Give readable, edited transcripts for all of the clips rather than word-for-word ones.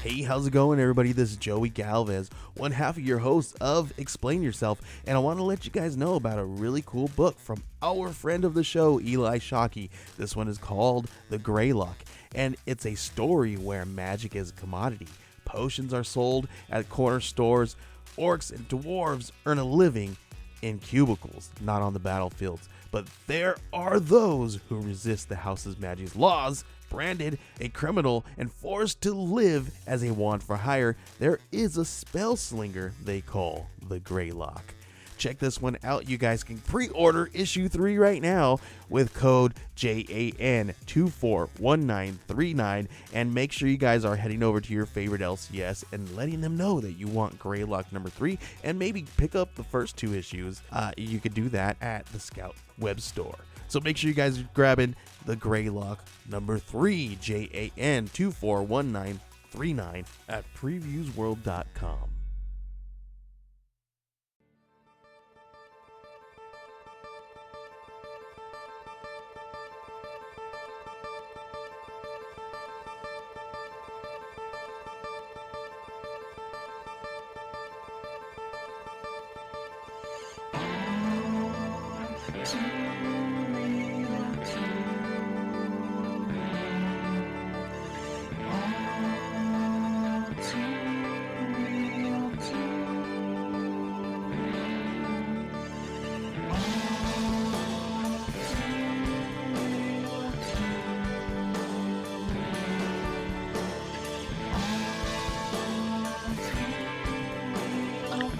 Hey, how's it going, everybody? This is Joey Galvez, one half of your host of Explain Yourself, and I want to let you guys know about a really cool book from our friend of the show, Eli Shockey. This one is called The Greylock, and it's a story where magic is a commodity. Potions are sold at corner stores. Orcs and dwarves earn a living in cubicles, not on the battlefields. But there are those who resist the House's Magic's laws. Branded a criminal and forced to live as a wand for hire, there is a spell slinger they call the Greylock. Check this one out. You guys can pre-order issue 3 right now with code JAN241939, and make sure you guys are heading over to your favorite LCS and letting them know that you want Greylock number 3, and maybe pick up the first 2 issues. You could do that at the Scout web store. So make sure you guys are grabbing the Greylock number 3, JAN241939 at previewsworld.com.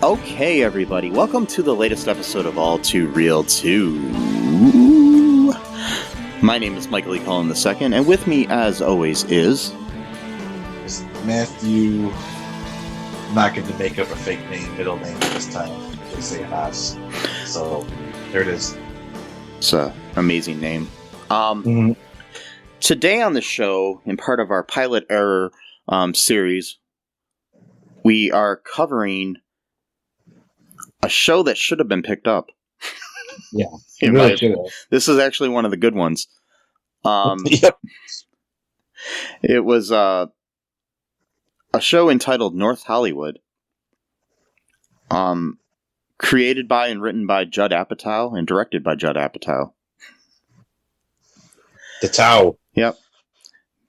Okay, everybody, welcome to the latest episode of All Too Real 2. My name is Michael E. Cullen II, and with me, as always, is Matthew. I'm not going to make up a fake name, middle name this time. They say Haas. So, there it is. It's an amazing name. Today on the show, in part of our Pilot Error series, we are covering a show that should have been picked up. Yeah, really should have. This is actually one of the good ones. Yep. It was a show entitled North Hollywood, created by and written by Judd Apatow and directed by Judd Apatow. The Tao. Yep,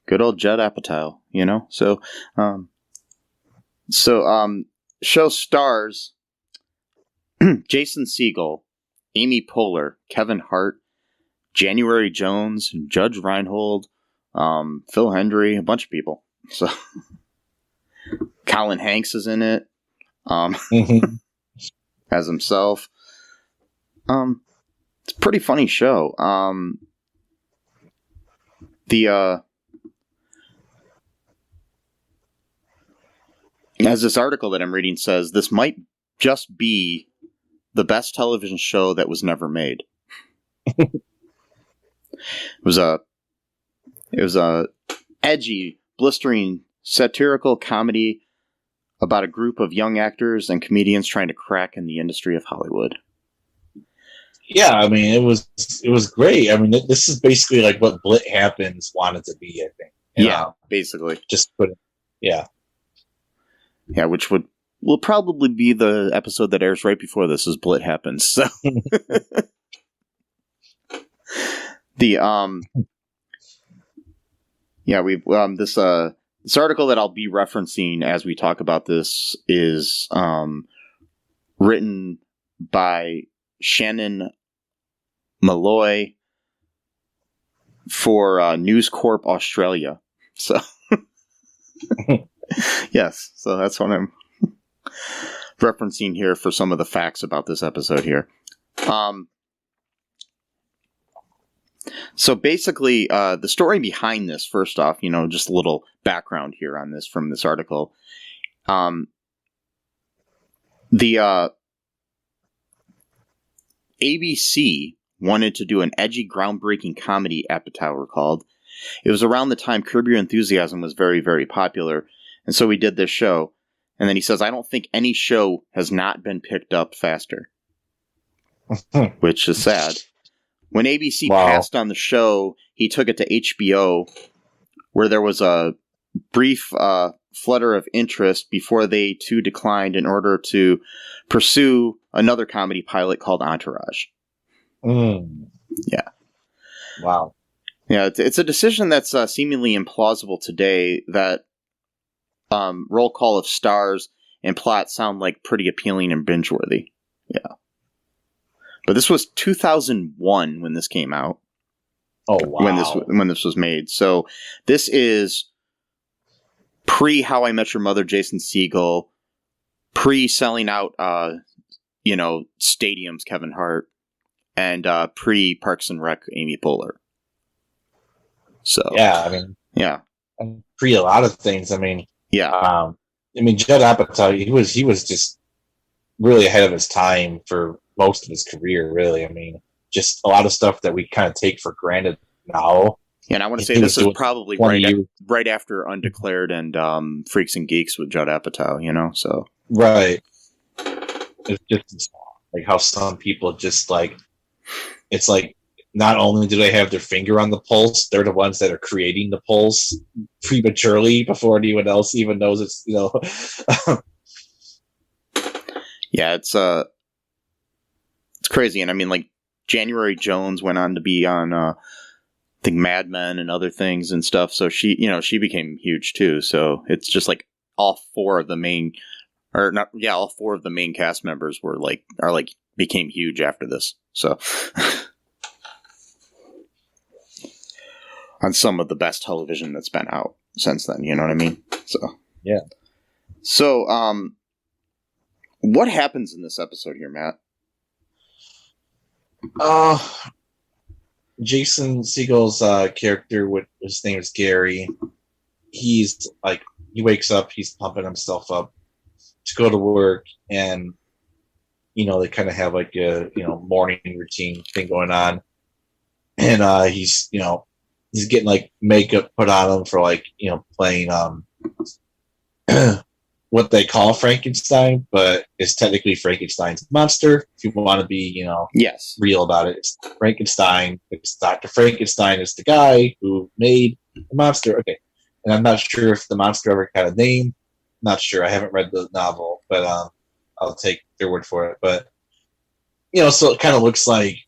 good old Judd Apatow. You know, so show stars Jason Segel, Amy Poehler, Kevin Hart, January Jones, Judge Reinhold, Phil Hendry, a bunch of people. So Colin Hanks is in it as himself. It's a pretty funny show. As this article that I'm reading says, this might just be the best television show that was never made. It was a edgy, blistering, satirical comedy about a group of young actors and comedians trying to crack in the industry of Hollywood. Yeah, I mean, it was great. I mean, this is basically like what Blit Happens wanted to be, I think. Basically. Just put it, yeah. Yeah, which will probably be the episode that airs right before this is Blit Happens. So this article that I'll be referencing as we talk about this is written by Shannon Malloy for News Corp Australia. So yes, so that's what I'm referencing here for some of the facts about this episode here. So basically, the story behind this, first off, just a little background here on this from this article. The ABC wanted to do an edgy, groundbreaking comedy, Apatow recalled. It was around the time Curb Your Enthusiasm was very, very popular, and so we did this show. And then he says, I don't think any show has not been picked up faster. Which is sad. When ABC passed on the show, he took it to HBO, where there was a brief flutter of interest before they too declined in order to pursue another comedy pilot called Entourage. Yeah. Wow. Yeah, it's a decision that's seemingly implausible today. That roll call of stars and plot sound like pretty appealing and binge-worthy. Yeah. But this was 2001 when this came out. Oh wow! When this was made, so this is pre How I Met Your Mother, Jason Segel, pre selling out, stadiums, Kevin Hart, and pre Parks and Rec, Amy Poehler. So yeah, I mean, yeah, and pre a lot of things. I mean, yeah. I mean, Judd Apatow, he was just really ahead of his time for most of his career. Really, I mean, just a lot of stuff that we kind of take for granted now. Yeah, and I want to say this is probably right after Undeclared and Freaks and Geeks with Judd Apatow, so. Right. It's just like how some people just like, it's like, not only do they have their finger on the pulse, they're the ones that are creating the pulse prematurely before anyone else even knows it's, Yeah, it's crazy. And I mean, like, January Jones went on to be on, I think, Mad Men and other things and stuff. So she became huge too. So it's just like all four of the main cast members became huge after this. So on some of the best television that's been out since then, you know what I mean? So yeah. So what happens in this episode here, Matt? Jason Segel's character, his name is Gary. He's like, he wakes up, he's pumping himself up to go to work, and they kind of have like a morning routine thing going on, and he's getting like makeup put on him for like playing what they call Frankenstein, but it's technically Frankenstein's monster. If you want to be, yes, real about it, it's Frankenstein. It's Dr. Frankenstein is the guy who made the monster. Okay. And I'm not sure if the monster ever had a name. Not sure. I haven't read the novel, but I'll take their word for it. But, so it kind of looks like,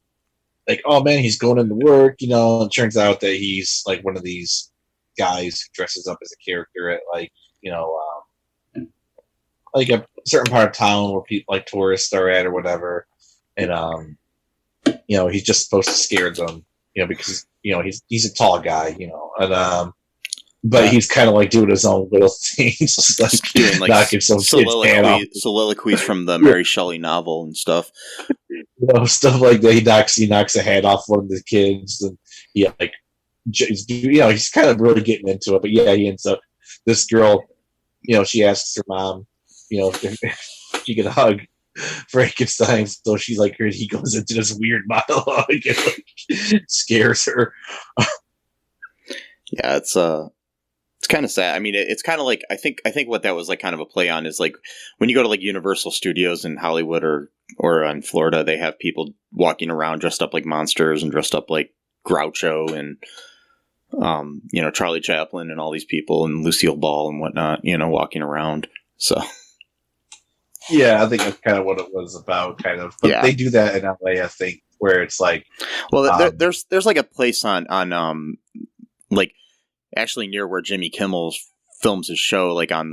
oh man, he's going into work, and it turns out that he's like one of these guys who dresses up as a character at like a certain part of town where people like tourists are at or whatever, and he's just supposed to scare them, because he's a tall guy, and but he's kind of like doing his own little things, like doing like knocking some soliloquies from the Mary Shelley novel and stuff, stuff like that. He knocks a head off one of the kids, and he's kind of really getting into it. But yeah, he ends up, this girl, she asks her mom, if she could hug Frankenstein, so she's like, he goes into this weird monologue and like scares her. Yeah, it's kind of sad. I mean, it's kind of like, I think what that was like kind of a play on is like when you go to like Universal Studios in Hollywood or in Florida, they have people walking around dressed up like monsters and dressed up like Groucho and Charlie Chaplin and all these people and Lucille Ball and whatnot, walking around. So yeah, I think that's kind of what it was about, kind of. But they do that in LA, I think, where it's like, well, there's like a place on like actually near where Jimmy Kimmel films his show, like on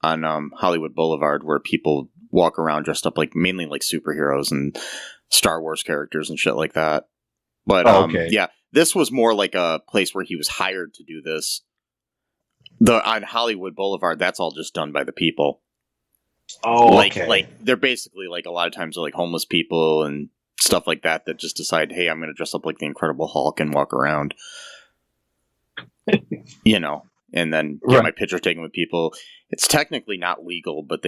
Hollywood Boulevard, where people walk around dressed up like mainly like superheroes and Star Wars characters and shit like that. But yeah, this was more like a place where he was hired to do this. On Hollywood Boulevard, that's all just done by the people. Oh, like they're basically like a lot of times they're like homeless people and stuff like that just decide, hey, I'm going to dress up like the Incredible Hulk and walk around, and then get my picture taken with people. It's technically not legal, but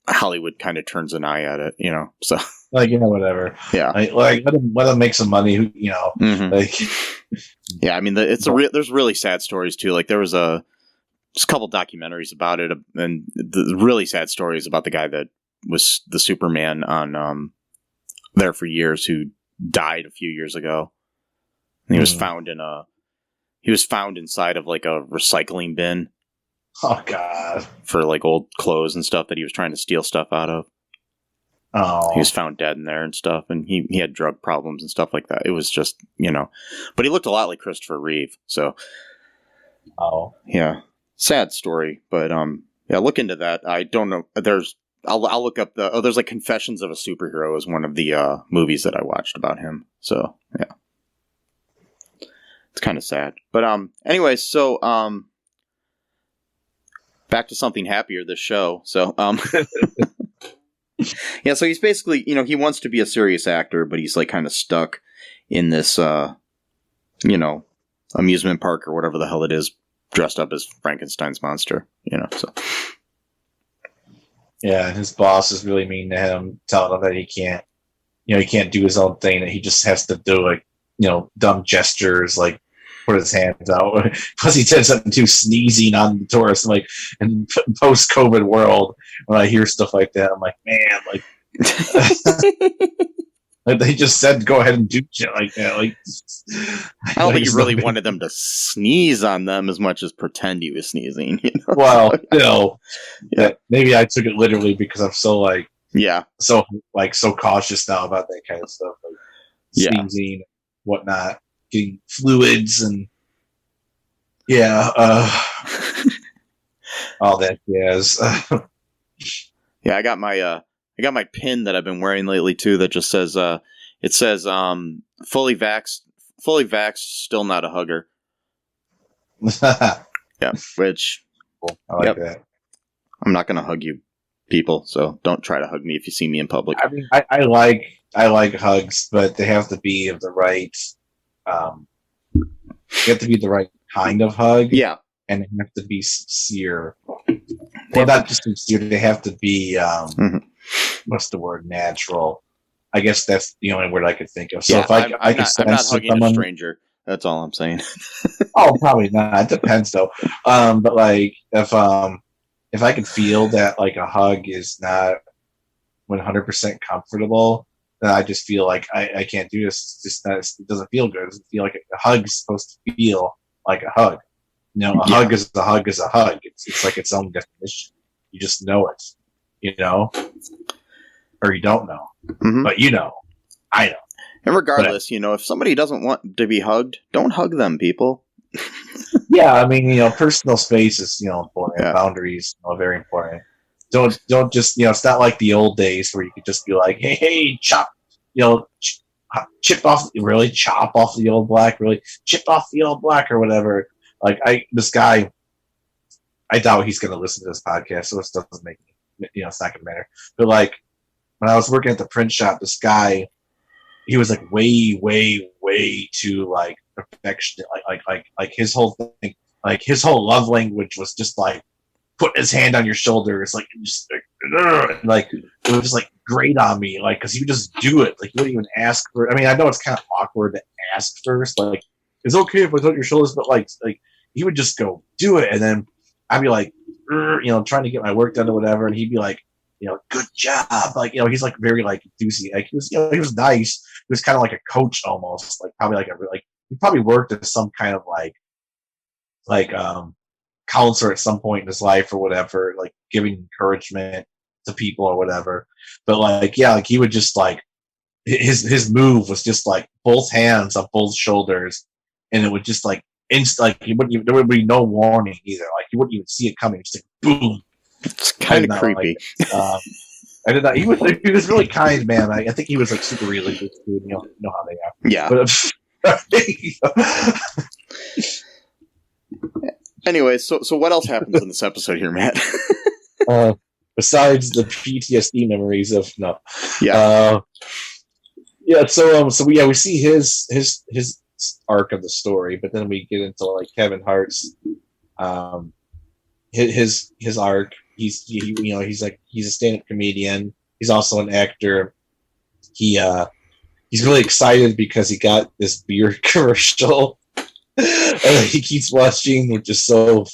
Hollywood kind of turns an eye at it, so like, whatever. Yeah. Like let them make some money, mm-hmm. like, yeah, I mean, there's really sad stories too. Like there was just a couple documentaries about it, and the really sad stories about the guy that was the Superman on there for years, who died a few years ago. And he was found inside of like a recycling bin Oh God. for like old clothes and stuff that he was trying to steal stuff out of. Oh. He was found dead in there and stuff, and he had drug problems and stuff like that. It was just, but he looked a lot like Christopher Reeve. So, yeah, sad story. But yeah, look into that. I don't know. I'll look up there's like Confessions of a Superhero is one of the movies that I watched about him. So yeah, it's kind of sad. But anyway, so back to something happier. This show. So yeah, so he's basically, he wants to be a serious actor, but he's like kind of stuck in this, amusement park or whatever the hell it is, dressed up as Frankenstein's monster, so. Yeah, and his boss is really mean to him, telling him that he can't do his own thing, that he just has to do like, dumb gestures, like put his hands out. Plus he said something too, sneezing on the tourists. I'm like, in post-COVID world, when I hear stuff like that, I'm like, man, like, like they just said, go ahead and do shit like that. Like, I don't think he really wanted them to sneeze on them as much as pretend he was sneezing. Well, yeah. Maybe I took it literally because I'm so like, so cautious now about that kind of stuff, like sneezing, whatnot, getting fluids, and all that jazz. Yeah, I got my pin that I've been wearing lately too. That just says fully vaxxed, still not a hugger. Yeah, which cool. I like that. I'm not going to hug you, people. So don't try to hug me if you see me in public. I mean, I like hugs, but they have to be of the right. They have to be the right kind of hug. Yeah, and they have to be sincere. Well, not just sincere. They have to be what's the word? Natural. I guess that's the only word I could think of. So if I'm not hugging a stranger. That's all I'm saying. Oh, probably not. It depends though. But like if I can feel that like a hug is not 100% comfortable, then I just feel like I can't do this. It's just not, it doesn't feel good. It doesn't feel like a hug is supposed to feel like a hug. Hug is a hug is a hug. It's like its own definition. You just know it, or you don't know, but I know. And regardless, if somebody doesn't want to be hugged, don't hug them, people. Yeah, I mean, personal space is, important. Yeah. Boundaries are very important. Don't just, it's not like the old days where you could just be like, hey, chop, chip off, really chop off the old black, really chip off the old black or whatever. Like this guy, I doubt he's going to listen to this podcast, so this doesn't make, it's not going to matter. But like when I was working at the print shop, this guy, he was like way, way, way too like perfection. Like his whole thing, like his whole love language was just like put his hand on your shoulder. It's like just like it was just like great on me, like because he would just do it. Like he wouldn't even ask for. I mean, I know it's kind of awkward to ask first. Like it's okay if I touch your shoulders, but like he would just go do it, and then I'd be like, trying to get my work done or whatever, and he'd be like, good job. Like, he's like very like enthusiastic. Like, he was nice. He was kind of like a coach almost. Like probably he probably worked as some kind of like counselor at some point in his life or whatever, like giving encouragement to people or whatever. But like, yeah, like he would just like his move was just like both hands on both shoulders, and it would just like like there would be no warning either. Like you wouldn't even see it coming. Just like boom. It's kind of creepy. I did not. He was really kind, man. I think he was like super religious, dude. You know how they are. Yeah. But, anyway, so what else happens in this episode here, Matt? Besides the PTSD memories of Yeah. So we see his arc of the story, but then we get into like Kevin Hart's his arc. He's a stand-up comedian. He's also an actor. He's really excited because he got this beer commercial and he keeps watching, which is so.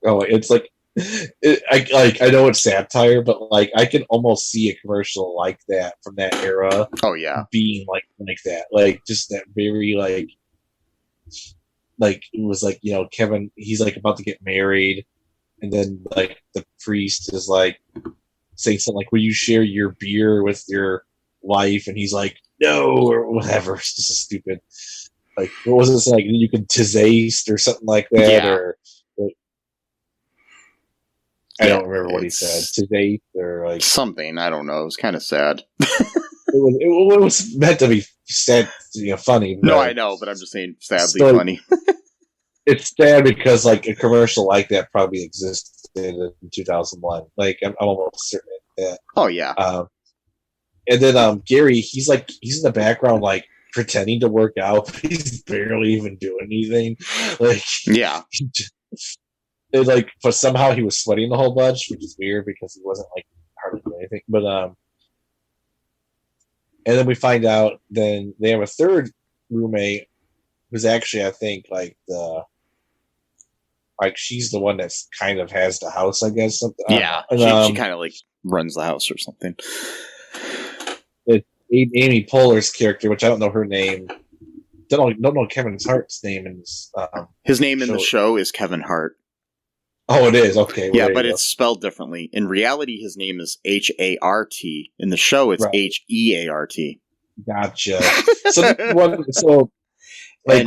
Oh, it's like I know it's satire, but like I can almost see a commercial like that from that era. Oh yeah, being like that, like just that very like it was like Kevin. He's like about to get married. and then like the priest is like saying something like, "Will you share your beer with your wife?" And he's like, "No," or whatever. It's just stupid. Like, what was it like? You can tizaste or something like that, Yeah. or I don't remember what he said. Tizaste or like something. I don't know. It was kind of sad. it was meant to be sad, funny. No, I know, but I'm just saying sadly So- funny. It's sad because like a commercial like that probably existed in 2001. Like I'm almost certain of that. Oh yeah. And then Gary, he's in the background like pretending to work out. He's barely even doing anything. Like Yeah. but somehow he was sweating a whole bunch, which is weird because he wasn't like hardly doing anything. But and then we find out then they have a third roommate who's actually I think she's the one that's kind of has the house, I guess. Something. Yeah. She kind of like runs the house or something. Amy Poehler's character, which I don't know her name. Don't know Kevin Hart's name in this. His name in the show is Kevin Hart. Oh, it is? Okay. Yeah, but it's spelled differently. In reality, his name is Hart. In the show, it's Right. Heart. Gotcha.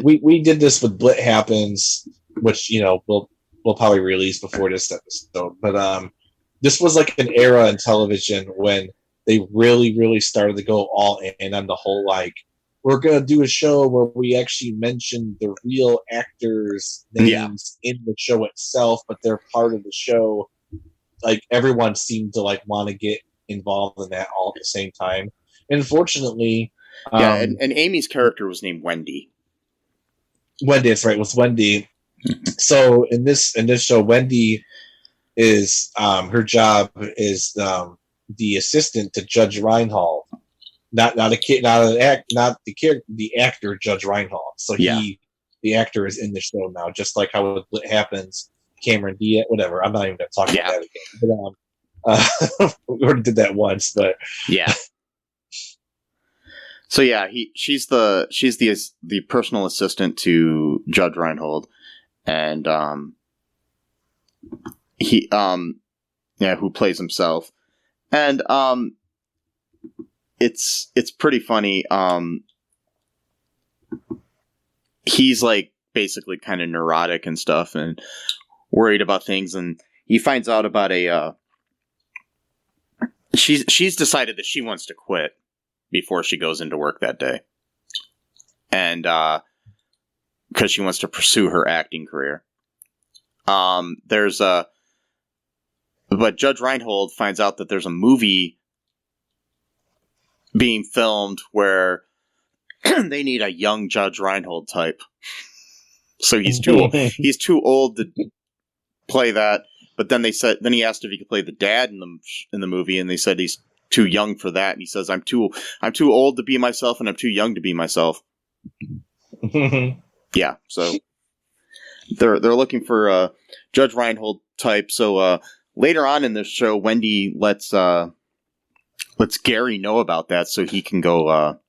We did this with Blit Happens, which we'll probably release before this episode. But this was like an era in television when they really, really started to go all in on the whole like we're gonna do a show where we actually mention the real actors' names in the show itself, but they're part of the show. Like everyone seemed to like want to get involved in that all at the same time. And unfortunately, and Amy's character was named Wendy. Wendy, that's right, was Wendy. So in this show, Wendy is her job is the assistant to Judge Reinhold. Not the actor Judge Reinhold. So the actor is in the show now, just like how it happens. Cameron Diaz, whatever. I'm not even going to talk about that again. But we already did that once, but yeah. So yeah, she's the personal assistant to Judge Reinhold, and who plays himself, and it's pretty funny. He's like basically kind of neurotic and stuff, and worried about things, and he finds out about she's decided that she wants to quit before she goes into work that day, and because she wants to pursue her acting career. But Judge Reinhold finds out that there's a movie being filmed where they need a young Judge Reinhold type. So he's too old to play that. But then he asked if he could play the dad in the movie, and they said he's too young for that. And he says, I'm too old to be myself, and I'm too young to be myself. Yeah, so they're looking for a Judge Reinhold type. So later on in this show, Wendy lets Gary know about that so he can go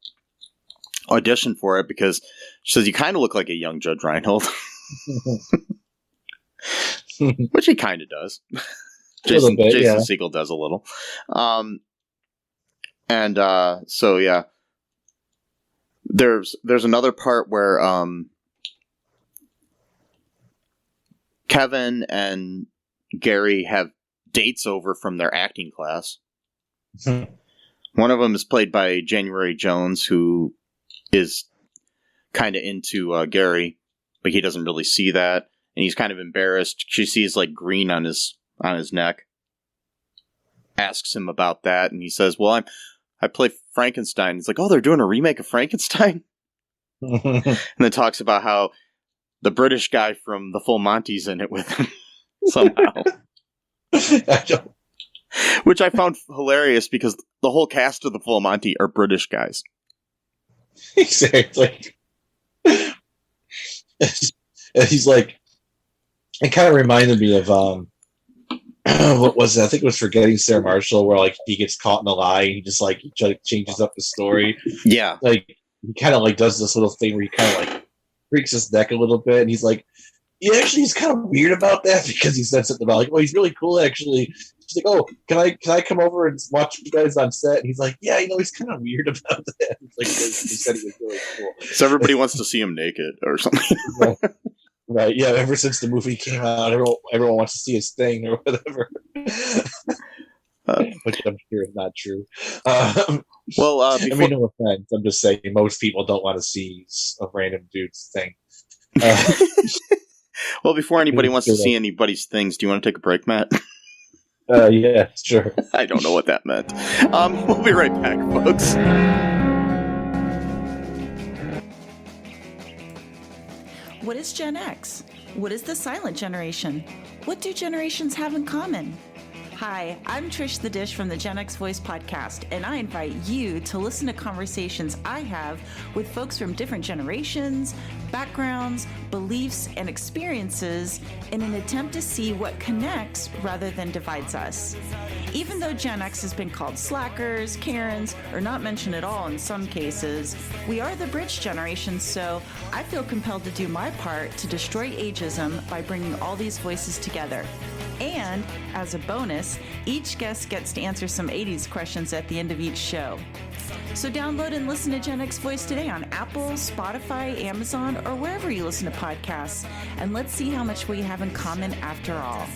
audition for it, because she says, you kind of look like a young Judge Reinhold. Which he kind of does. Jason Segel does a little. So yeah. There's another part where Kevin and Gary have dates over from their acting class. One of them is played by January Jones, who is kind of into Gary, but he doesn't really see that, and he's kind of embarrassed. She sees like green on his neck. Asks him about that, and he says, "Well, I play Frankenstein." He's like, "Oh, they're doing a remake of Frankenstein?" And then talks about how the British guy from The Full Monty's in it with him somehow. Which I found hilarious because the whole cast of The Full Monty are British guys. Exactly. He's like, it kind of reminded me of what was it? I think it was Forgetting Sarah Marshall, where like he gets caught in a lie and he just like changes up the story. Yeah, like he kind of like does this little thing where he kind of like freaks his neck a little bit, and he's like, he's kind of weird about that because he said something about like, oh, he's really cool actually. She's like, oh, can I come over and watch you guys on set? And he's like, yeah, he's kind of weird about that. Like, he said he was really cool. So everybody wants to see him naked or something. Right, yeah. Ever since the movie came out, everyone wants to see his thing or whatever. Which I'm sure is not true. Well, I mean, no offense. I'm just saying most people don't want to see a random dude's thing. Well, before anybody wants to see anybody's things, do you want to take a break, Matt? Yeah, sure. I don't know what that meant. We'll be right back, folks. What is Gen X? What is the silent generation? What do generations have in common? Hi, I'm Trish the Dish from the Gen X Voice podcast, and I invite you to listen to conversations I have with folks from different generations, backgrounds, beliefs, and experiences in an attempt to see what connects rather than divides us. Even though Gen X has been called slackers, Karens, or not mentioned at all in some cases, we are the bridge generation, so I feel compelled to do my part to destroy ageism by bringing all these voices together. And, as a bonus, each guest gets to answer some 80s questions at the end of each show. So download and listen to Gen X Voice today on Apple, Spotify, Amazon, or wherever you listen to podcasts. And let's see how much we have in common after all.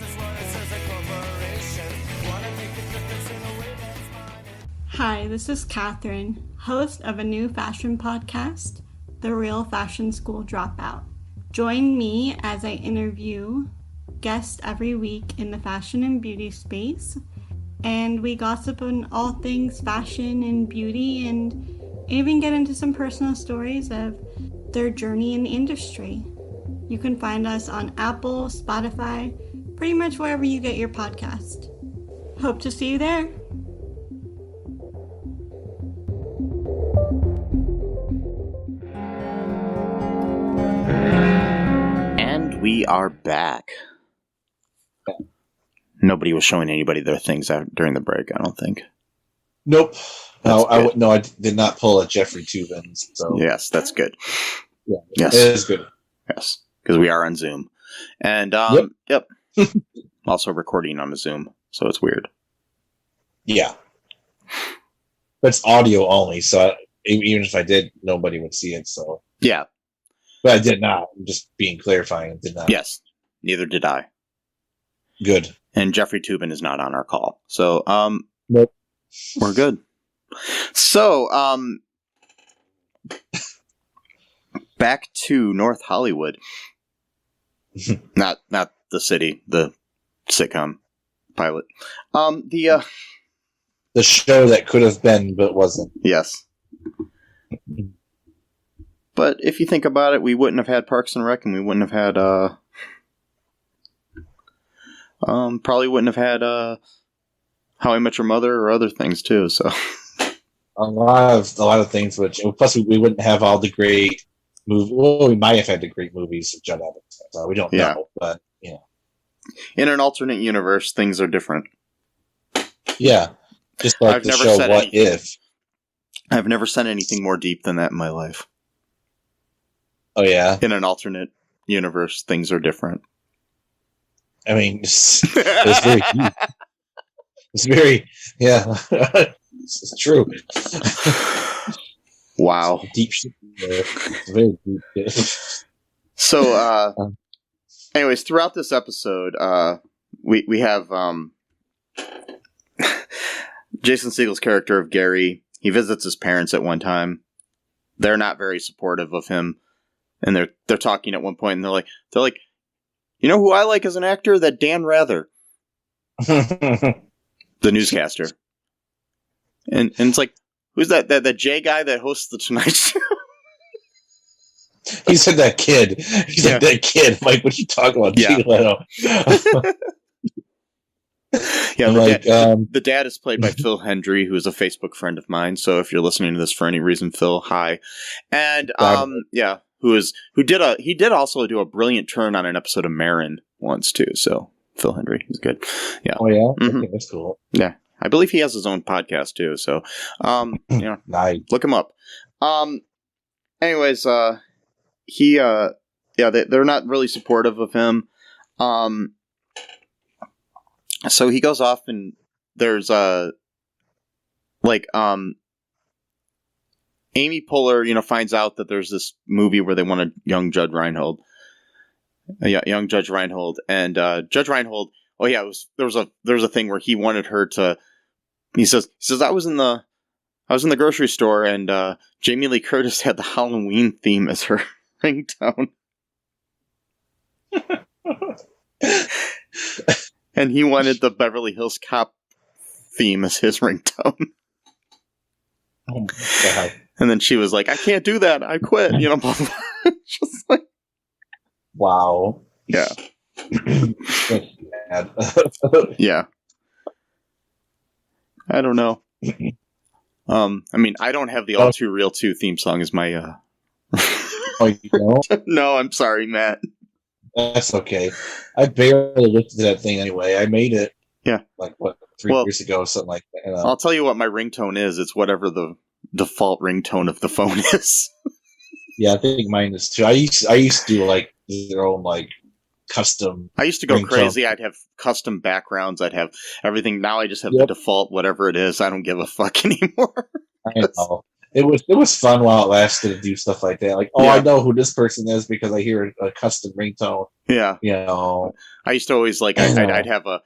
Hi, this is Catherine, host of a new fashion podcast, The Real Fashion School Dropout. Join me as I interview guests every week in the fashion and beauty space, and we gossip on all things fashion and beauty and even get into some personal stories of their journey in the industry. You can find us on Apple, Spotify, pretty much wherever you get your podcast. Hope to see you there. And we are back. Nobody was showing anybody their things out during the break, I don't think. Nope. That's I did not pull a Jeffrey Toobin. So yes, that's good. Yeah, yes, it is good. Yes, because we are on Zoom, and yep. Also recording on the Zoom, so it's weird. Yeah, but it's audio only, so even if I did, nobody would see it. So yeah, but I did not. I'm just being clarifying. I did not. Yes, neither did I. Good. And Jeffrey Toobin is not on our call. So, nope. We're good. So, back to North Hollywood. not the city, the sitcom pilot. The show that could have been, but wasn't. Yes. But if you think about it, we wouldn't have had Parks and Rec, and we wouldn't have had, probably wouldn't have had How I Met Your Mother or other things too. So a lot of things. Which plus we wouldn't have all the great movies. Well, we might have had the great movies of Judd Apatow. So we don't know, but you know, in an alternate universe, things are different. Yeah, just like the show What If. I've never said anything more deep than that in my life. Oh yeah, in an alternate universe, things are different. I mean, it's very deep. It's very, yeah, it's true. Wow. Deep shit. It's very deep. So, anyways, throughout this episode, we have Jason Segel's character of Gary. He visits his parents at one time. They're not very supportive of him, and they're talking at one point, and they're like, you know who I like as an actor? That Dan Rather. The newscaster. And it's like, who's that Jay guy that hosts the Tonight Show? He said that kid. He said that kid. Mike, what are you talking about? Yeah. Yeah, the dad is played by Phil Hendry, who is a Facebook friend of mine. So if you're listening to this for any reason, Phil, hi. And he did also do a brilliant turn on an episode of Marin once too. So Phil Hendry, he's good. Yeah. Oh yeah, mm-hmm. Okay, that's cool. Yeah, I believe he has his own podcast too. So, nice. Look him up. Anyways, he yeah, they're not really supportive of him. So he goes off and there's Amy Poehler, finds out that there's this movie where they want a young Judge Reinhold. Young Judge Reinhold. And Judge Reinhold, there was a thing where he wanted her to, he says I was in the grocery store and Jamie Lee Curtis had the Halloween theme as her ringtone. And he wanted the Beverly Hills Cop theme as his ringtone. Oh my God. And then she was like, I can't do that. I quit. Just like, wow. yeah. That's bad. Yeah. I don't know. I don't have the All Too Real 2 theme song as my, Oh, you know? No, I'm sorry, Matt. That's okay. I barely looked at that thing anyway. I made it. Yeah. 3 years ago, something like that. I'll tell you what my ringtone is. It's whatever the default ringtone of the phone is. Yeah, I think mine is too. I used to do their own custom. I used to go ringtone. crazy. I'd have custom backgrounds. I'd have everything. Now I just have the default, whatever it is. I don't give a fuck anymore. I know. It was fun while it lasted to do stuff like that. I know who this person is because I hear a custom ringtone. Yeah. I used to always I'd have the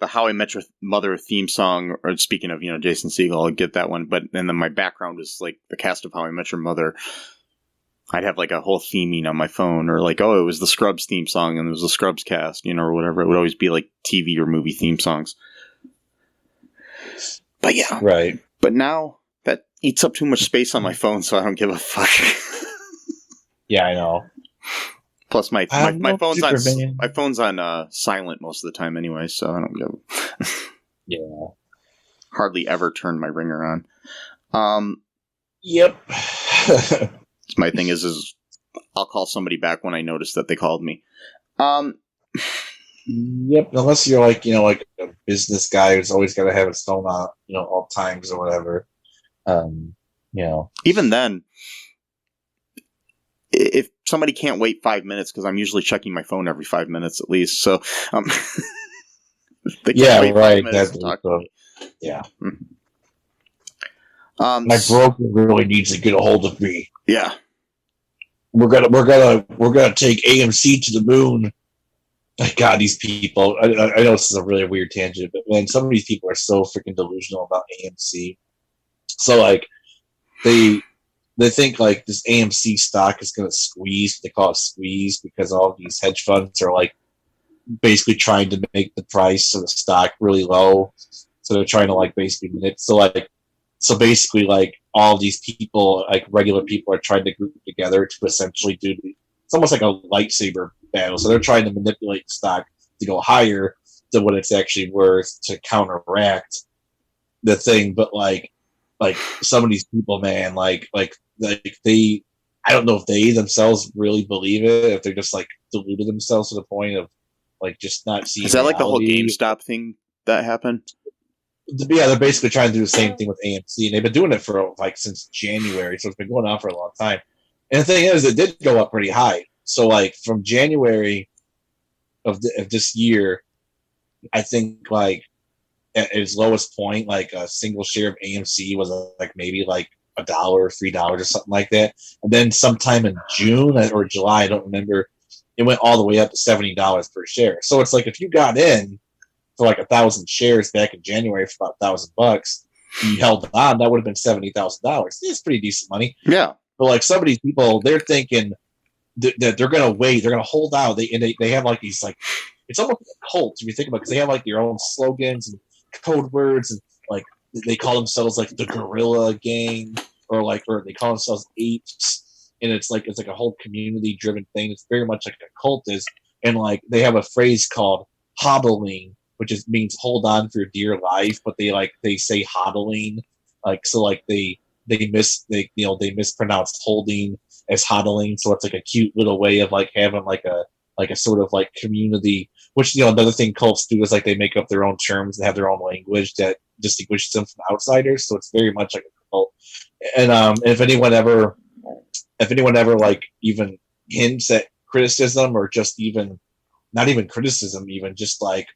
How I Met Your Mother theme song, or speaking of, Jason Segel, I'd get that one. And then my background is the cast of How I Met Your Mother. I'd have a whole theming on my phone, or it was the Scrubs theme song and it was the Scrubs cast, or whatever. It would always be TV or movie theme songs. But yeah. Right. But now that eats up too much space on my phone, so I don't give a fuck. Yeah, I know. Plus my phone's on silent most of the time anyway, so I don't give. Yeah. Hardly ever turn my ringer on. Yep. My thing is I'll call somebody back when I notice that they called me. Yep. Unless you're a business guy who's always got to have his phone on, all times or whatever. Even then, if somebody can't wait 5 minutes, because I'm usually checking my phone every 5 minutes at least, so they can't wait 5 minutes to talk to me. Yeah. Mm-hmm. My broker really needs to get a hold of me. Yeah. We're gonna take AMC to the moon. God, these people. I know this is a really weird tangent, but man, some of these people are so freaking delusional about AMC. So they think this AMC stock is gonna squeeze. They call it squeeze because all these hedge funds are basically trying to make the price of the stock really low. So they're trying to basically manipulate. So basically all these people, regular people, are trying to group together to essentially do. It's almost like a lightsaber battle. So they're trying to manipulate the stock to go higher than what it's actually worth to counteract the thing. But some of these people, man, they, I don't know if they themselves really believe it, if they're just deluded themselves to the point of just not seeing. Is that reality. the whole GameStop thing that happened? Yeah, they're basically trying to do the same thing with AMC, and they've been doing it for since January, so it's been going on for a long time. And the thing is, it did go up pretty high. So from January of this year, I think at its lowest point, a single share of AMC was maybe $1 or $3 or something like that. And then sometime in June or July, I don't remember, it went all the way up to $70 per share. So it's if you got in for 1,000 shares back in January for about $1,000, you held on, that would have been $70,000. It's pretty decent money. Yeah. But some of these people, they're thinking that they're going to wait, they're going to hold out. They have these it's almost like a cult if you think about it, because they have their own slogans and code words, and they call themselves the Gorilla Gang, or they call themselves apes, and it's a whole community driven thing. It's very much like a cult is, and they have a phrase called hodling, which means hold on for dear life, but they say hodling, they mispronounced holding as hodling, so it's a cute little way of having a sort of community. Which another thing cults do is they make up their own terms and have their own language that distinguishes them from outsiders. So it's very much like a cult. And if anyone ever even hints at criticism or just even not even criticism, even just like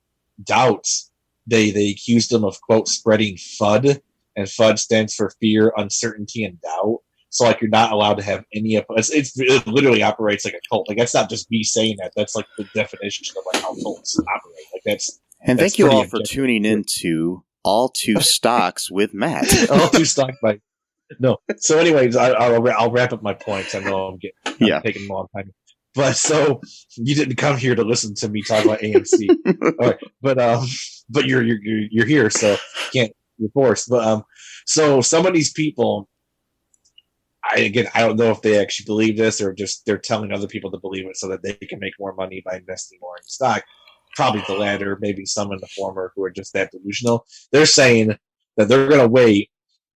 doubts. They accused him of quote spreading FUD, and FUD stands for fear, uncertainty, and doubt. So like you're not allowed to have any. It literally operates like a cult. Like that's not just me saying that. That's like the definition of like how cults operate. Like that's. And that's thank you all pretty for objective. tuning into All Two Stocks with Matt. All too stock by. No. So anyways, I'll wrap up my points. I know I'm taking a long time. But so you didn't come here to listen to me talk about AMC. All right. But you're here, so can't be forced. But so some of these people, I don't know if they actually believe this or just they're telling other people to believe it so that they can make more money by investing more in stock. Probably the latter, maybe some in the former who are just that delusional. They're saying that they're going to wait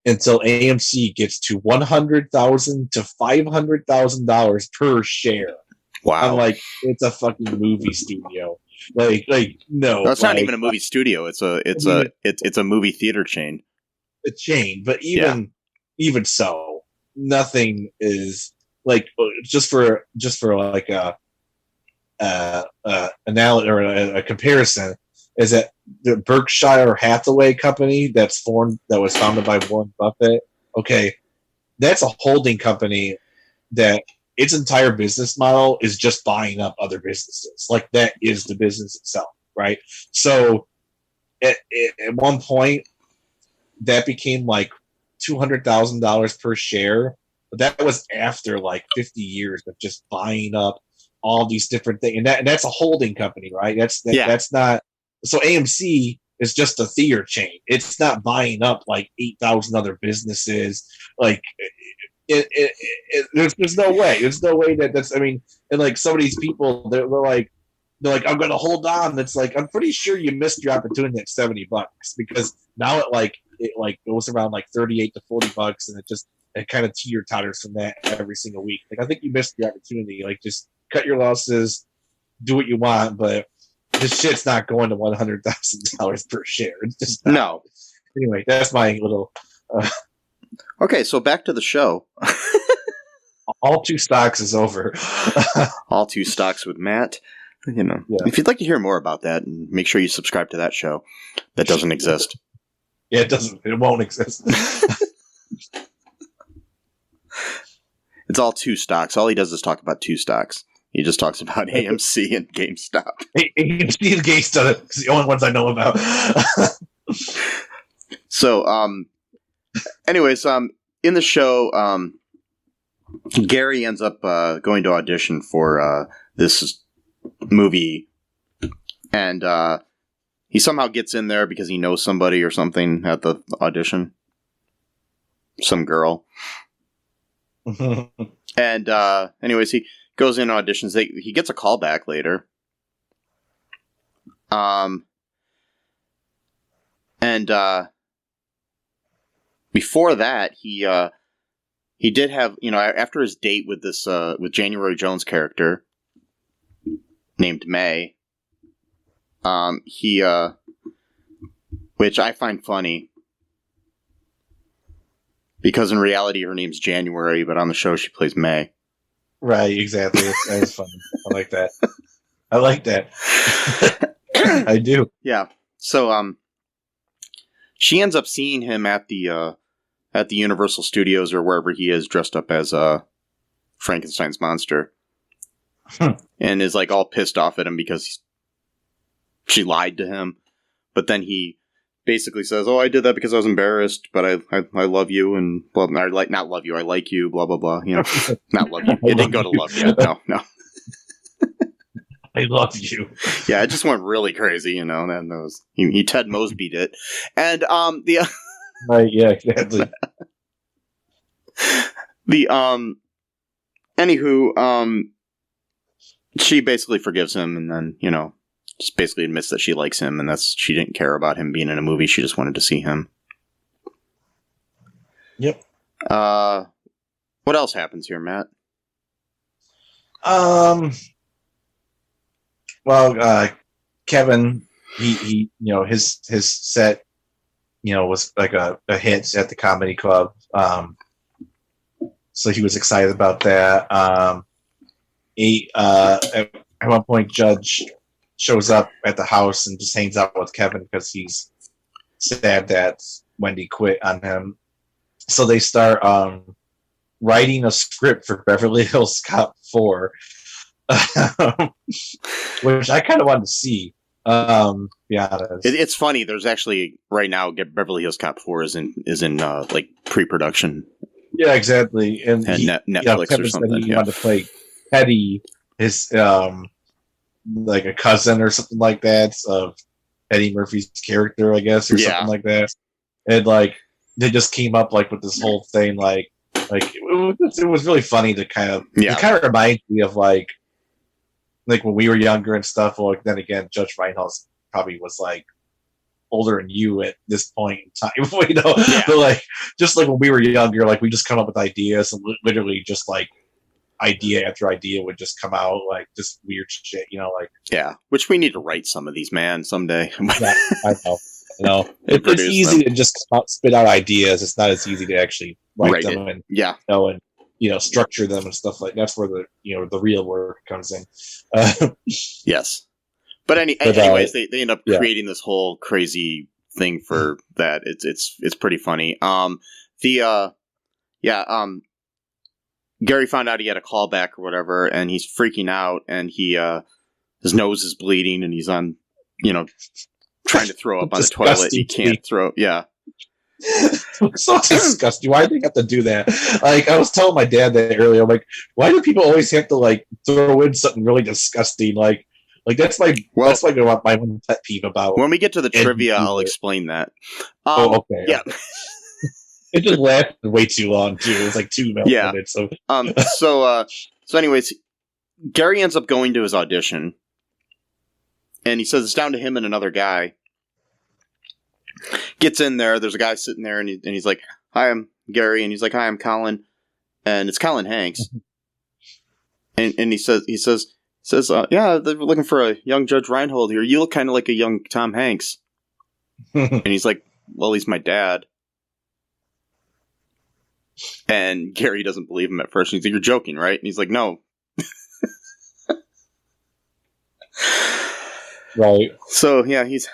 until AMC gets to $100,000 to $500,000 per share. Wow. I'm like, it's a fucking movie studio. Like no. That's not even a movie studio. It's a movie theater chain. A chain, but even so, nothing is like just for like a analogy or a comparison is that the Berkshire Hathaway company that was founded by Warren Buffett. Okay, that's a holding company that its entire business model is just buying up other businesses. Like that is the business itself, right? So at one point that became like $200,000 per share, but that was after like 50 years of just buying up all these different things, and that's a holding company, right? That's not. So AMC is just a theater chain. It's not buying up like 8,000 other businesses. Like there's no way. There's no way that's. I mean, and like some of these people, they're like, I'm going to hold on. That's like, I'm pretty sure you missed your opportunity at $70 because now it goes around like $38 to $40, and it kind of teeter totters from that every single week. Like I think you missed your opportunity. Like just cut your losses, do what you want, but this shit's not going to $100,000 per share. It's just not. No. Anyway, that's my little. Okay, so back to the show. All Two Stocks is over. All Two Stocks with Matt. You know, if you'd like to hear more about that, make sure you subscribe to that show. That doesn't exist. Yeah, it doesn't. It won't exist. It's all two stocks. All he does is talk about two stocks. He just talks about AMC and GameStop. AMC and GameStop is the only ones I know about. So, anyways, in the show, Gary ends up going to audition for this movie, and he somehow gets in there because he knows somebody or something at the audition. Some girl. And anyways, he goes in auditions. He gets a call back later. And before that, he did have, after his date with this with January Jones' character named May, which I find funny because in reality her name's January, but on the show she plays May. Right, exactly. That is funny. I like that. I like that. I do. Yeah. So she ends up seeing him at the Universal Studios or wherever he is, dressed up as Frankenstein's monster. And is like all pissed off at him because she lied to him. But then he basically says, "Oh, I did that because I was embarrassed, but I love you and blah, blah, not love you, I like you, blah blah blah." Not love you. It didn't go to love yet. No. I love you. Yeah, it just went really crazy, and then he Ted Mosby'd it, and the right, yeah, exactly. Anywho, she basically forgives him, and then just basically admits that she likes him, and she didn't care about him being in a movie. She just wanted to see him. Yep. What else happens here, Matt? Well, Kevin, he his set, was like a hit at the comedy club. So he was excited about that. at one point, Judge shows up at the house and just hangs out with Kevin because he's sad that Wendy quit on him. So they start writing a script for Beverly Hills Cop 4, which I kind of wanted to see. Be honest, it's funny. There's actually right now Beverly Hills Cop 4 is in like pre-production. Yeah, exactly. And Netflix or something. He wanted to play Eddie, his like a cousin or something like that of Eddie Murphy's character, I guess, or something like that. And like they just came up like with this whole thing, like it was really funny to kind of it kind of reminds me of like when we were younger and stuff. Well, then again, Judge Reinhold probably was like older than you at this point in time, you know. Yeah. But like just like when we were younger, like we just come up with ideas and literally just like idea after idea would just come out, like just weird shit, you know, like which we need to write some of these, man, someday. Yeah, I know. You know, it's easy to just spit out ideas. It's not as easy to actually write them and structure them and stuff like that's where the real work comes in. Yes, but anyways, they end up creating this whole crazy thing for that. It's pretty funny. Gary found out he had a callback or whatever, and he's freaking out, and his nose is bleeding, and he's on trying to throw up on the toilet. He can't throw. Yeah. So disgusting. Why do they have to do that? Like I was telling my dad that earlier. I'm like, why do people always have to like throw in something really disgusting? Like that's my one pet peeve about. When we get to the trivia, I'll explain that. Okay. Yeah. It just lasted way too long too. It was like 2 minutes. So anyways, Gary ends up going to his audition, and he says it's down to him and another guy. Gets in there. There's a guy sitting there, and he's like, "Hi, I'm Gary," and he's like, "Hi, I'm Colin," and it's Colin Hanks. and he says, "Yeah, they're looking for a young Judge Reinhold here. You look kind of like a young Tom Hanks." And he's like, "Well, he's my dad." And Gary doesn't believe him at first. He's like, "You're joking, right?" And he's like, "No." Right. So yeah, he's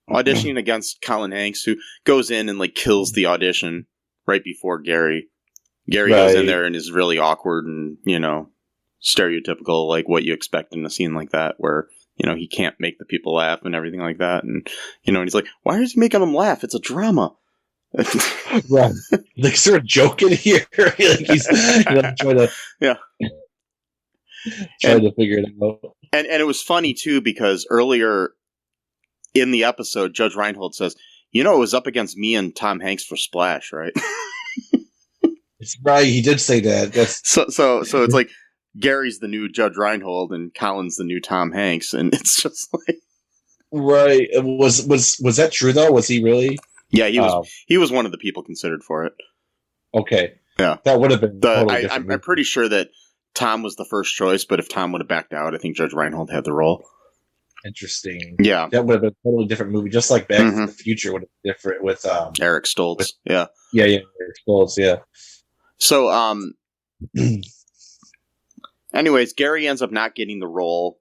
auditioning against Colin Hanks, who goes in and like kills the audition right before Gary. Gary goes in there and is really awkward and stereotypical, like what you expect in a scene like that, where he can't make the people laugh and everything like that, and and he's like, "Why is he making them laugh? It's a drama." Right. Like sort of joking here. Like he's trying to to figure it out. And it was funny too because earlier in the episode, Judge Reinhold says, "It was up against me and Tom Hanks for Splash, right?" It's right. He did say that. That's so it's like Gary's the new Judge Reinhold and Colin's the new Tom Hanks, and it's just like right. Was that true though? Was he really? Yeah, he was one of the people considered for it. Okay. Yeah. That would have been I'm pretty sure that Tom was the first choice, but if Tom would have backed out, I think Judge Reinhold had the role. Interesting. Yeah. That would have been a totally different movie, just like Back to the Future would have been different with Eric Stoltz. Yeah, Eric Stoltz, yeah. So anyways, Gary ends up not getting the role.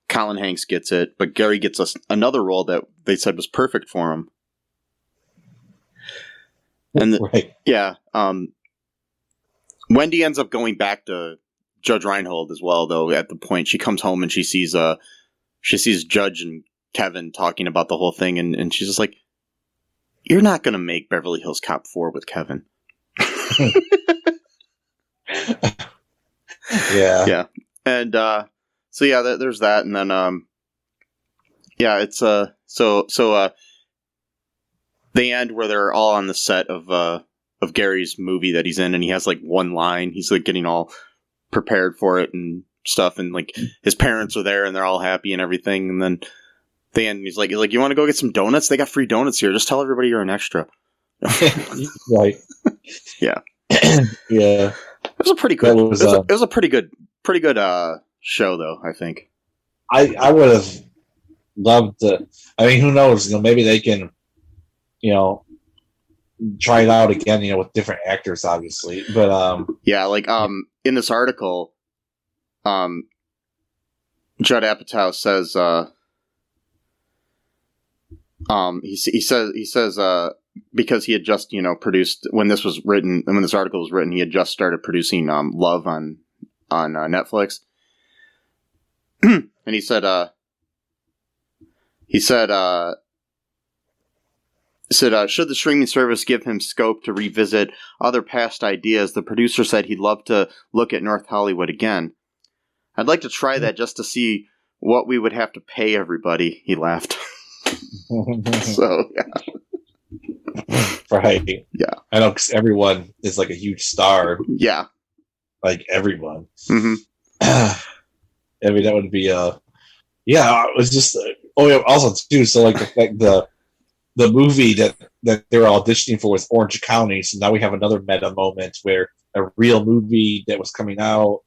Colin Hanks gets it, but Gary gets another role that they said was perfect for him. And Wendy ends up going back to Judge Reinhold as well, though. At the point she comes home and she sees Judge and Kevin talking about the whole thing, and she's just like, "You're not going to make Beverly Hills Cop 4 with Kevin." Yeah. And so there's that, and then it's so they end where they're all on the set of Gary's movie that he's in, and he has like one line. He's like getting all prepared for it and stuff, and like his parents are there and they're all happy and everything, and then the end he's like, "You want to go get some donuts? They got free donuts here. Just tell everybody you're an extra." Right. Yeah. Yeah. It was a pretty good. It was a pretty good show, though. I think. I would have loved to. I mean, who knows? Maybe they can. Try it out again. With different actors, obviously. But in this article, Judd Apatow says, he says, because he had just, produced, when this article was written, he had just started producing, Love on Netflix. And he said, should the streaming service give him scope to revisit other past ideas, the producer said he'd love to look at North Hollywood again. I'd like to try that just to see what we would have to pay everybody, he laughed. So, yeah. Right. Yeah. I know, because everyone is like a huge star. Yeah. Like everyone. Mm-hmm. I mean, that would be yeah, it was just also too, so like the movie that they were auditioning for was Orange County, so now we have another meta moment where a real movie that was coming out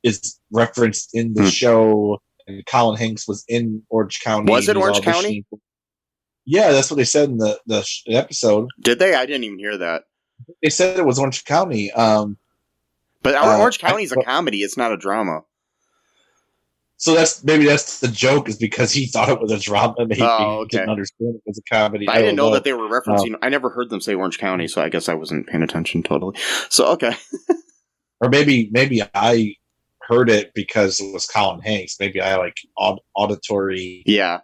is referenced in the show, and Colin Hanks was in Orange County. Was it Orange County? Yeah, that's what they said in the episode. Did they? I didn't even hear that. They said it was Orange County. But Orange County is a comedy. It's not a drama. So that's the joke, is because he thought it was a drama. Maybe he didn't understand it was a comedy. I didn't know that they were referencing. I never heard them say Orange County, so I guess I wasn't paying attention totally. So okay. Or maybe I heard it because it was Colin Hanks. Maybe I like auditory. Yeah.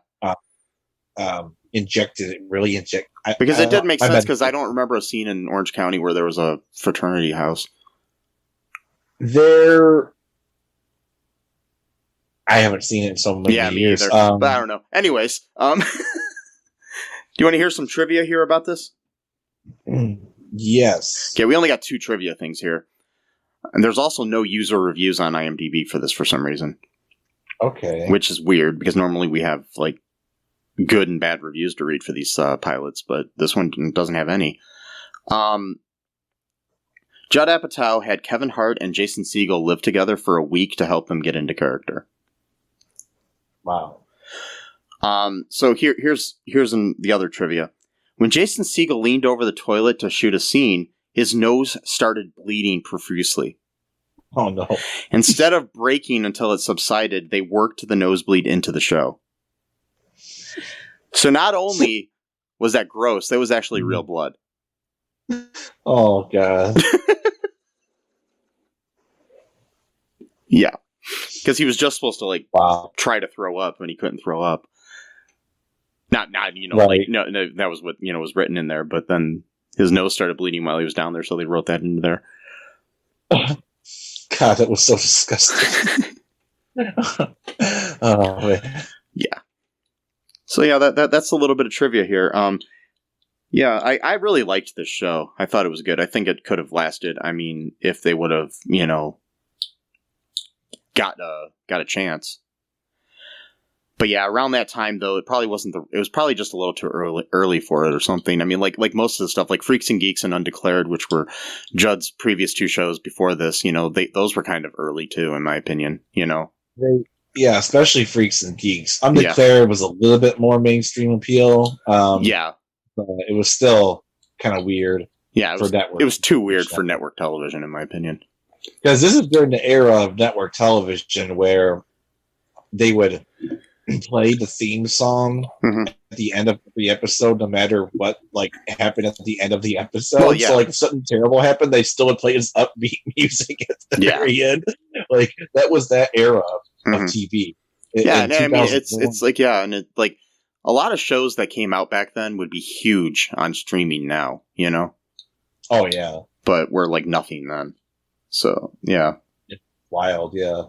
Injected it. Because it did make sense, because I don't remember a scene in Orange County where there was a fraternity house. I haven't seen it in so many years. Me either. But I don't know. Anyways, do you want to hear some trivia here about this? Yes. Okay, we only got 2 trivia things here. And there's also no user reviews on IMDb for this for some reason. Okay. Which is weird, because normally we have, like, good and bad reviews to read for these pilots, but this one doesn't have any. Judd Apatow had Kevin Hart and Jason Segel live together for a week to help them get into character. Wow. So here's the other trivia. When Jason Segel leaned over the toilet to shoot a scene, his nose started bleeding profusely. Oh no. Instead of breaking until it subsided, they worked the nosebleed into the show. So not only was that gross, that was actually real blood. Oh god. Yeah. Because he was just supposed to try to throw up, and he couldn't throw up. Not right. No, that was what was written in there. But then his nose started bleeding while he was down there, so they wrote that into there. God, that was so disgusting. Oh man. Yeah. So yeah, that's a little bit of trivia here. Yeah, I really liked this show. I thought it was good. I think it could have lasted. I mean, if they would have, got a chance. But yeah, around that time though, it probably wasn't it was probably just a little too early for it or something. I mean, like most of the stuff, like Freaks and Geeks and Undeclared, which were Judd's previous 2 shows before this, those were kind of early too, in my opinion. Yeah, especially Freaks and Geeks. Undeclared was a little bit more mainstream appeal. Yeah, but it was still kind of weird. Yeah, it was too weird for network television, in my opinion. Because this is during the era of network television where they would play the theme song at the end of the episode, no matter what happened at the end of the episode. Well, yeah. So if something terrible happened, they still would play this upbeat music at the very end. That was that era of TV. Yeah, and I mean it's and a lot of shows that came out back then would be huge on streaming now. Oh yeah, but we're nothing then. So yeah, it's wild. Yeah.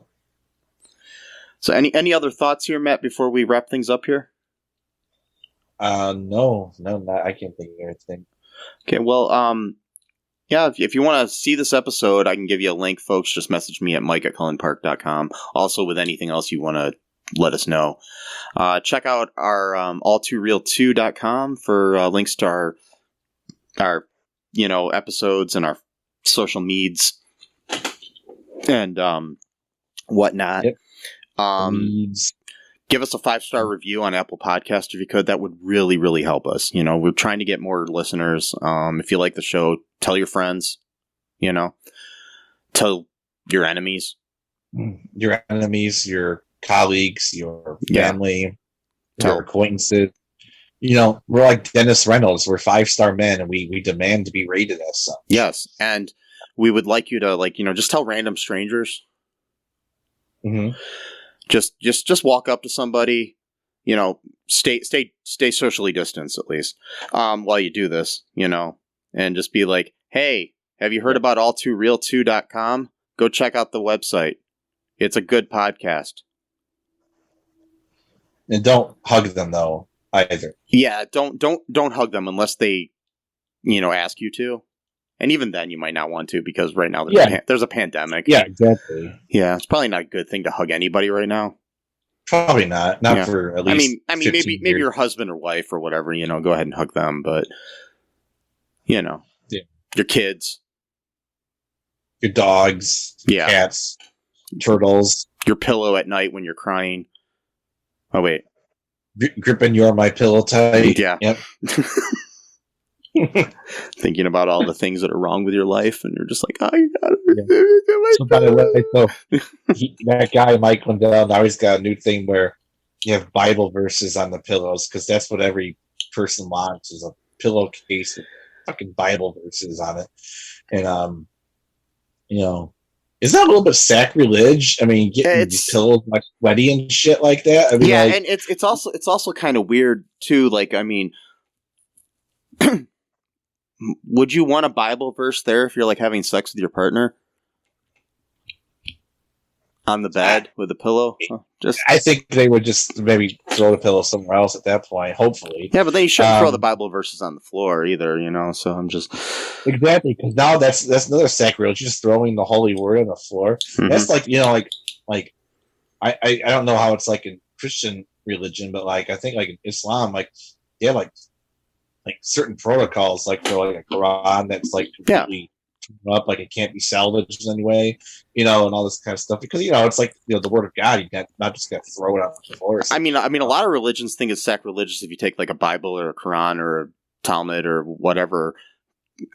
So any other thoughts here, Matt, before we wrap things up here? No, I can't think of anything. Okay, well, yeah, if you want to see this episode, I can give you a link, folks. Just message me at mike@cullenpark.com. Also, with anything else you want to let us know. Check out our all2real2.com for links to our episodes and our social meds and whatnot. Yep. Give us a 5-star review on Apple Podcast if you could. That would really, really help us. We're trying to get more listeners. If you like the show, tell your friends. Tell your enemies. your enemies, your colleagues, your Yeah. family, Tell- your acquaintances. You know, we're like Dennis Reynolds. We're 5-star men, and we demand to be rated as such. Yes, and we would like you to, like, you know, just tell random strangers. Mm-hmm. Just walk up to somebody, you know, stay socially distanced at least while you do this, you know, and just be like, hey, have you heard about all2real2.com? Go check out the website. It's a good podcast. And don't hug them though either. Yeah, don't hug them unless they, you know, ask you to. And even then, you might not want to because right now there's a pandemic. Yeah, exactly. Yeah, it's probably not a good thing to hug anybody right now. Probably not. Not Yeah. for at least. I mean, 15 maybe years. your husband or wife or whatever. You know, go ahead and hug them. But you know, Yeah. your kids, Your dogs, Yeah. cats, turtles, your pillow at night when you're crying. Oh wait, gripping your my pillow tight. Yeah. Yep. thinking about all the things that are wrong with your life, and you're just like, oh, you gotta. So by the way, that guy Mike Lindell now he's got a new thing where you have Bible verses on the pillows because that's what every person wants is a pillowcase with fucking Bible verses on it, and you know, is that a little bit sacrilege? I mean, getting these pillows like sweaty and shit like that. I mean, Yeah, like, and it's also kind of weird too. Like, I mean. Would you want a Bible verse there if you're like having sex with your partner on the bed with a pillow? Just I think they would just maybe throw the pillow somewhere else at that point. Hopefully, yeah, but then you shouldn't throw the Bible verses on the floor either, you know. So I'm just exactly because now that's another sacrilege. Just throwing the holy word on the floor. Mhm. That's like like I don't know how it's like in Christian religion, but like I think like in Islam, like they have like certain protocols, like for like a Quran that's like completely up, like it can't be salvaged in any way, you know, and all this kind of stuff because you know it's like you know the word of God, you can't not just got to throw it on the floor. I mean, a lot of religions think it's sacrilegious if you take like a Bible or a Quran or a Talmud or whatever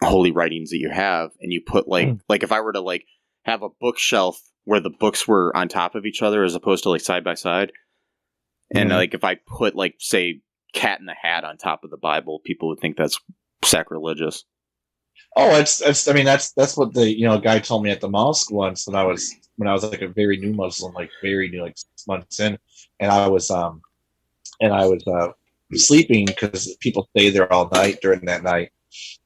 holy writings that you have, and you put like if I were to like have a bookshelf where the books were on top of each other as opposed to like side by side, and like if I put like say Cat in the Hat on top of the Bible, people would think that's sacrilegious. Oh, it's I mean that's what the guy told me at the mosque once when I was like a very new Muslim, like very new, like 6 months in, and I was sleeping because people stay there all night during that night,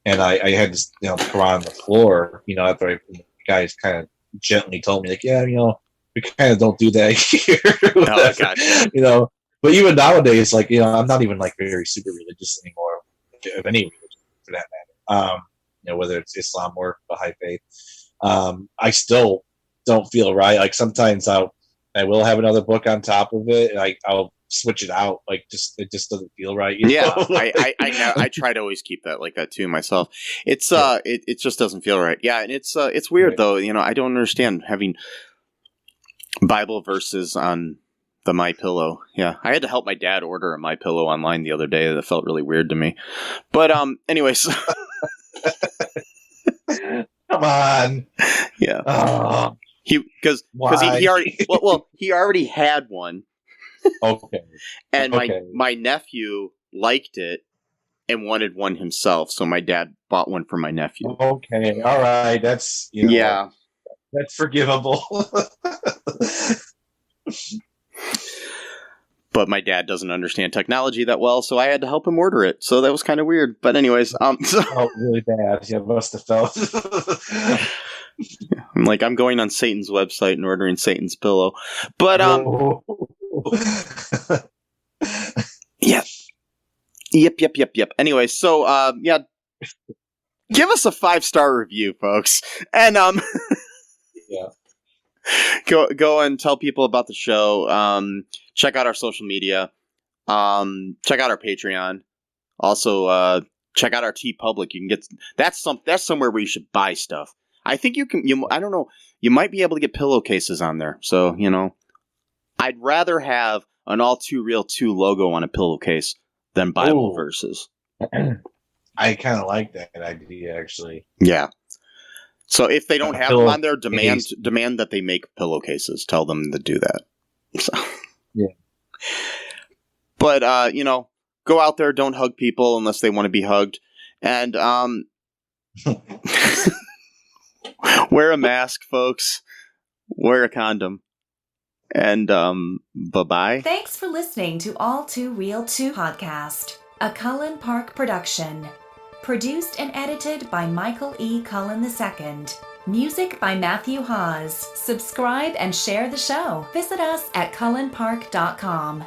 and I had this the Quran on the floor, after the guys kind of gently told me like, yeah, we kind of don't do that here. Oh, gotcha. But even nowadays, like, I'm not even like very super religious anymore, of any religion for that matter. Whether it's Islam or Baha'i faith, I still don't feel right. Like sometimes I will have another book on top of it, and I'll switch it out. Like it just doesn't feel right. Yeah, I try to always keep that like that too myself. It's it just doesn't feel right. Yeah, and it's weird though. I don't understand having Bible verses on the MyPillow. Yeah, I had to help my dad order a MyPillow online the other day. That felt really weird to me. But anyways. Come on. Yeah. Oh, because he already he already had one. Okay. And my nephew liked it and wanted one himself, so my dad bought one for my nephew. Okay. All right. That's yeah. That's forgivable. But my dad doesn't understand technology that well, so I had to help him order it. So that was kind of weird. But anyways, oh, really bad. Yeah, must have felt. I'm going on Satan's website and ordering Satan's pillow. But yeah. Yep. Anyway, so yeah. Give us a 5-star review, folks. And yeah. Go and tell people about the show. Check out our social media. Check out our Patreon. Also, check out our TeePublic. You can get that's somewhere where you should buy stuff. I think you can. I don't know. You might be able to get pillowcases on there. So I'd rather have an All Too Real 2 logo on a pillowcase than Bible verses. I kind of like that idea, actually. Yeah. So if they don't have them on there, demand Pillowcase. demand that they make pillowcases. Tell them to do that. So. Yeah. But go out there, don't hug people unless they want to be hugged, and wear a mask, folks. Wear a condom, and bye-bye. Thanks for listening to All Too Real 2 podcast, a Cullen Park production. Produced and edited by Michael E. Cullen II. Music by Matthew Hawes. Subscribe and share the show. Visit us at cullenpark.com.